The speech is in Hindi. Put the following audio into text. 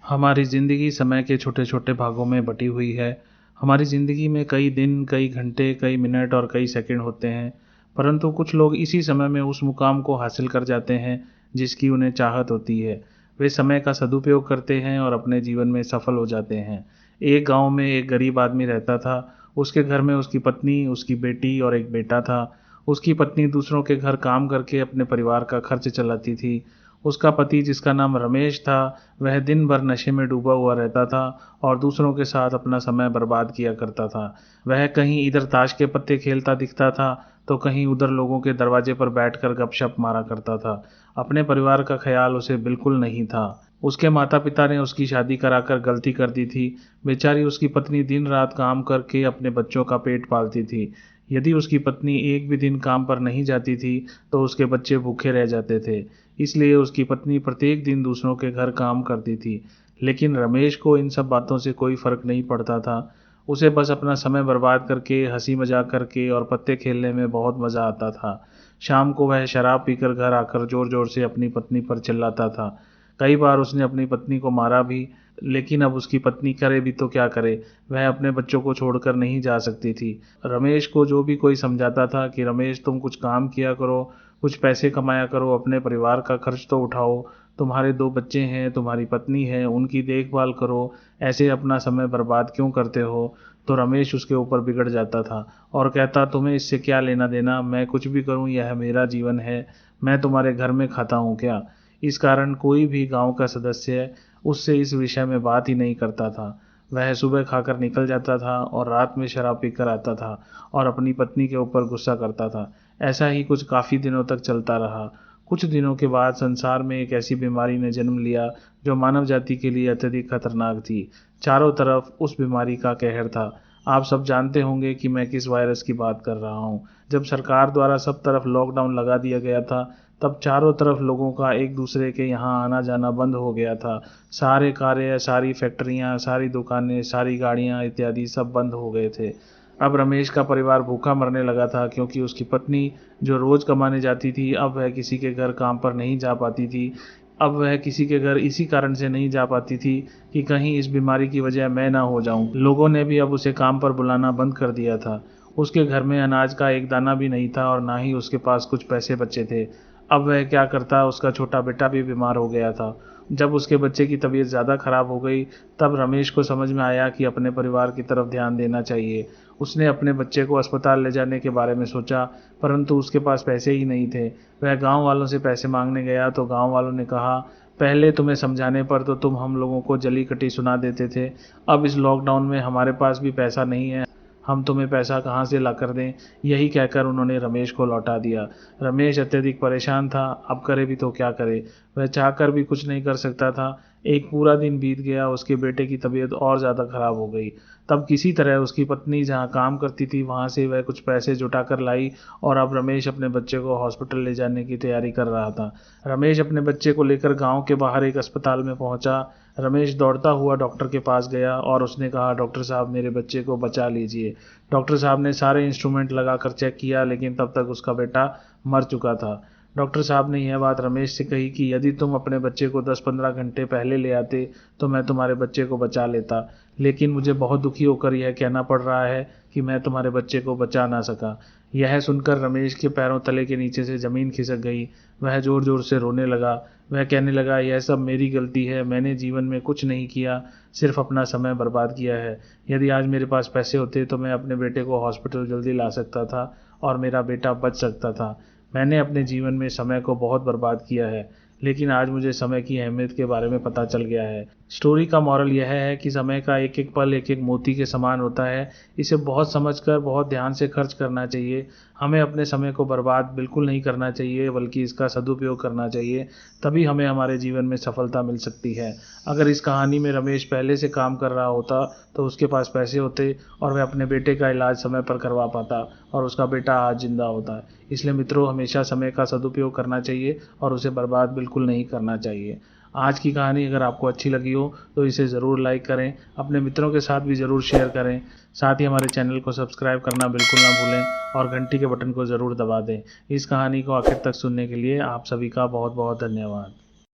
हमारी ज़िंदगी समय के छोटे-छोटे भागों में बटी हुई है। हमारी ज़िंदगी में कई दिन, कई घंटे, कई मिनट और कई सेकंड होते हैं, परंतु कुछ लोग इसी समय में उस मुकाम को हासिल कर जाते हैं, जिसकी उन्हें चाहत होती है। वे समय का सदुपयोग करते हैं और अपने जीवन में सफल हो जाते हैं। एक गाँव में एक गरीब आदमी रहता था। उसके घर में उसकी पत्नी, उसकी बेटी और एक बेटा था। उसकी पत्नी दूसरों के घर काम करके अपने परिवार का खर्च चलाती थी। उसका पति, जिसका नाम रमेश था, वह दिन भर नशे में डूबा हुआ रहता था और दूसरों के साथ अपना समय बर्बाद किया करता था। वह कहीं इधर ताश के पत्ते खेलता दिखता था, तो कहीं उधर लोगों के दरवाजे पर बैठकर गपशप मारा करता था। अपने परिवार का ख्याल उसे बिल्कुल नहीं था। उसके माता-पिता ने उसकी शादी कराकर गलती कर दी थी। बेचारी उसकी पत्नी दिन-रात काम करके अपने बच्चों का पेट पालती थी। यदि उसकी पत्नी एक भी दिन काम पर नहीं जाती थी, तो उसके बच्चे भूखे रह जाते थे। इसलिए उसकी पत्नी प्रत्येक दिन दूसरों के घर काम करती थी। लेकिन रमेश को इन सब बातों से कोई फ़र्क नहीं पड़ता था। उसे बस अपना समय बर्बाद करके, हँसी मज़ाक करके और पत्ते खेलने में बहुत मज़ा आता था। शाम को वह शराब पीकर घर आकर ज़ोर-ज़ोर से अपनी पत्नी पर चिल्लाता था। कई बार उसने अपनी पत्नी को मारा भी, लेकिन अब उसकी पत्नी करे भी तो क्या करे? वह अपने बच्चों को छोड़कर नहीं जा सकती थी। रमेश को जो भी कोई समझाता था कि रमेश, तुम कुछ काम किया करो, कुछ पैसे कमाया करो, अपने परिवार का खर्च तो उठाओ, तुम्हारे 2 बच्चे हैं, तुम्हारी पत्नी है, उनकी देखभाल करो, ऐसे अपना समय बर्बाद क्यों करते हो? तो रमेश उसके ऊपर बिगड़ जाता था और कहता, तुम्हें इससे क्या लेना देना? मैं कुछ भी करूँ, यह मेरा जीवन है, मैं तुम्हारे घर में खाता हूँ क्या? इस कारण कोई भी गाँव का सदस्य उससे इस विषय में बात ही नहीं करता था। वह सुबह खाकर निकल जाता था और रात में शराब पीकर आता था और अपनी पत्नी के ऊपर गुस्सा करता था। ऐसा ही कुछ काफ़ी दिनों तक चलता रहा। कुछ दिनों के बाद संसार में एक ऐसी बीमारी ने जन्म लिया जो मानव जाति के लिए अत्यधिक खतरनाक थी। चारों तरफ उस बीमारी का कहर था। आप सब जानते होंगे कि मैं किस वायरस की बात कर रहा हूँ। जब सरकार द्वारा सब तरफ लॉकडाउन लगा दिया गया था, तब चारों तरफ लोगों का एक दूसरे के यहाँ आना जाना बंद हो गया था। सारे कार्य, सारी फैक्ट्रियाँ, सारी दुकानें, सारी गाड़ियाँ इत्यादि सब बंद हो गए थे। अब रमेश का परिवार भूखा मरने लगा था, क्योंकि उसकी पत्नी, जो रोज़ कमाने जाती थी, अब वह किसी के घर काम पर नहीं जा पाती थी। अब वह किसी के घर इसी कारण से नहीं जा पाती थी कि कहीं इस बीमारी की वजह मैं ना हो जाऊं। लोगों ने भी अब उसे काम पर बुलाना बंद कर दिया था। उसके घर में अनाज का एक दाना भी नहीं था और ना ही उसके पास कुछ पैसे बचे थे। अब वह क्या करता, उसका छोटा बेटा भी बीमार हो गया था। जब उसके बच्चे की तबीयत ज़्यादा ख़राब हो गई, तब रमेश को समझ में आया कि अपने परिवार की तरफ ध्यान देना चाहिए। उसने अपने बच्चे को अस्पताल ले जाने के बारे में सोचा, परंतु उसके पास पैसे ही नहीं थे। वह गाँव वालों से पैसे मांगने गया तो गाँव वालों ने कहा, पहले तुम्हें समझाने पर तो तुम हम लोगों को जली-कटी सुना देते थे। अब इस लॉकडाउन में हमारे पास भी पैसा नहीं है, हम तुम्हें पैसा कहाँ से लाकर दें? यही कहकर उन्होंने रमेश को लौटा दिया। रमेश अत्यधिक परेशान था, अब करे भी तो क्या करे? वह चाहकर भी कुछ नहीं कर सकता था। एक पूरा दिन बीत गया, उसके बेटे की तबीयत और ज़्यादा खराब हो गई। तब किसी तरह उसकी पत्नी जहाँ काम करती थी, वहाँ से वह कुछ पैसे जुटा कर लाई और अब रमेश अपने बच्चे को हॉस्पिटल ले जाने की तैयारी कर रहा था। रमेश अपने बच्चे को लेकर गाँव के बाहर एक अस्पताल में पहुँचा। रमेश दौड़ता हुआ डॉक्टर के पास गया और उसने कहा, डॉक्टर साहब, मेरे बच्चे को बचा लीजिए। डॉक्टर साहब ने सारे इंस्ट्रूमेंट लगाकर चेक किया, लेकिन तब तक उसका बेटा मर चुका था। डॉक्टर साहब ने यह बात रमेश से कही कि यदि तुम अपने बच्चे को 10-15 घंटे पहले ले आते, तो मैं तुम्हारे बच्चे को बचा लेता। लेकिन मुझे बहुत दुखी होकर यह कहना पड़ रहा है कि मैं तुम्हारे बच्चे को बचा ना सका। यह सुनकर रमेश के पैरों तले के नीचे से ज़मीन खिसक गई। वह ज़ोर-ज़ोर से रोने लगा। वह कहने लगा, यह सब मेरी गलती है, मैंने जीवन में कुछ नहीं किया, सिर्फ अपना समय बर्बाद किया है। यदि आज मेरे पास पैसे होते तो मैं अपने बेटे को हॉस्पिटल जल्दी ला सकता था और मेरा बेटा बच सकता था। मैंने अपने जीवन में समय को बहुत बर्बाद किया है, लेकिन आज मुझे समय की अहमियत के बारे में पता चल गया है। स्टोरी का मॉरल यह है कि समय का एक-एक पल एक-एक मोती के समान होता है। इसे बहुत समझकर, बहुत ध्यान से खर्च करना चाहिए। हमें अपने समय को बर्बाद बिल्कुल नहीं करना चाहिए, बल्कि इसका सदुपयोग करना चाहिए। तभी हमें हमारे जीवन में सफलता मिल सकती है। अगर इस कहानी में रमेश पहले से काम कर रहा होता, तो उसके पास पैसे होते और वह अपने बेटे का इलाज समय पर करवा पाता और उसका बेटा आज जिंदा होता। इसलिए मित्रों, हमेशा समय का सदुपयोग करना चाहिए और उसे बर्बाद बिल्कुल नहीं करना चाहिए। आज की कहानी अगर आपको अच्छी लगी हो तो इसे ज़रूर लाइक करें, अपने मित्रों के साथ भी ज़रूर शेयर करें। साथ ही हमारे चैनल को सब्सक्राइब करना बिल्कुल ना भूलें और घंटी के बटन को ज़रूर दबा दें। इस कहानी को आखिर तक सुनने के लिए आप सभी का बहुत बहुत धन्यवाद।